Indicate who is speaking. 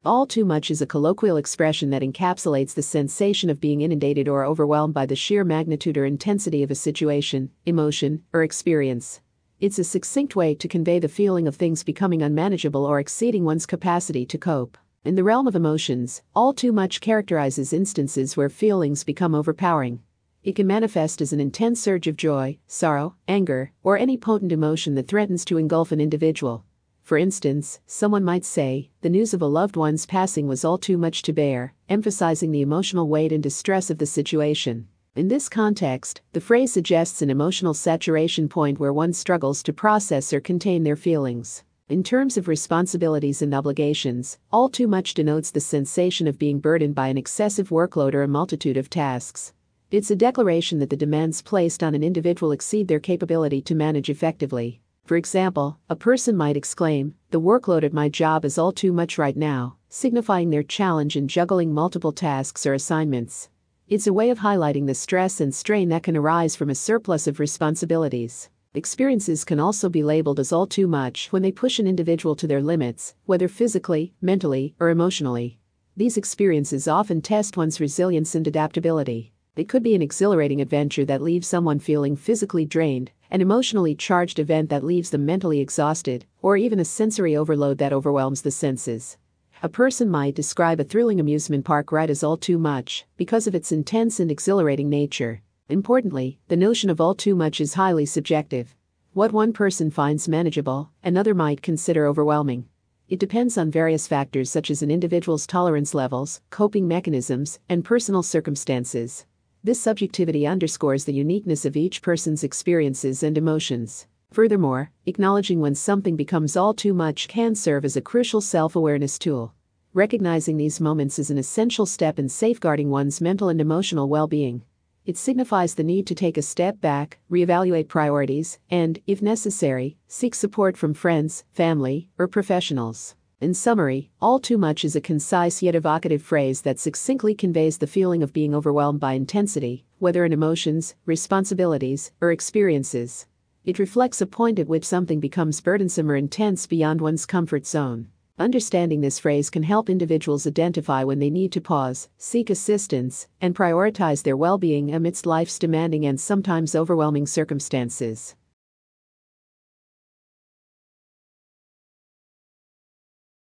Speaker 1: All too much is a colloquial expression that encapsulates the sensation of being inundated or overwhelmed by the sheer magnitude or intensity of a situation, emotion, or experience. It's a succinct way to convey the feeling of things becoming unmanageable or exceeding one's capacity to cope. In the realm of emotions, all too much characterizes instances where feelings become overpowering. It can manifest as an intense surge of joy, sorrow, anger, or any potent emotion that threatens to engulf an individual. For instance, someone might say, the news of a loved one's passing was all too much to bear, emphasizing the emotional weight and distress of the situation. In this context, the phrase suggests an emotional saturation point where one struggles to process or contain their feelings. In terms of responsibilities and obligations, all too much denotes the sensation of being burdened by an excessive workload or a multitude of tasks. It's a declaration that the demands placed on an individual exceed their capability to manage effectively. For example, a person might exclaim, "The workload at my job is all too much right now," signifying their challenge in juggling multiple tasks or assignments. It's a way of highlighting the stress and strain that can arise from a surplus of responsibilities. Experiences can also be labeled as all too much when they push an individual to their limits, whether physically, mentally, or emotionally. These experiences often test one's resilience and adaptability. It could be an exhilarating adventure that leaves someone feeling physically drained, an emotionally charged event that leaves them mentally exhausted, or even a sensory overload that overwhelms the senses. A person might describe a thrilling amusement park ride as all too much because of its intense and exhilarating nature. Importantly, the notion of all too much is highly subjective. What one person finds manageable, another might consider overwhelming. It depends on various factors such as an individual's tolerance levels, coping mechanisms, and personal circumstances. This subjectivity underscores the uniqueness of each person's experiences and emotions. Furthermore, acknowledging when something becomes all too much can serve as a crucial self-awareness tool. Recognizing these moments is an essential step in safeguarding one's mental and emotional well-being. It signifies the need to take a step back, reevaluate priorities, and, if necessary, seek support from friends, family, or professionals. In summary, all too much is a concise yet evocative phrase that succinctly conveys the feeling of being overwhelmed by intensity, whether in emotions, responsibilities, or experiences. It reflects a point at which something becomes burdensome or intense beyond one's comfort zone. Understanding this phrase can help individuals identify when they need to pause, seek assistance, and prioritize their well-being amidst life's demanding and sometimes overwhelming circumstances.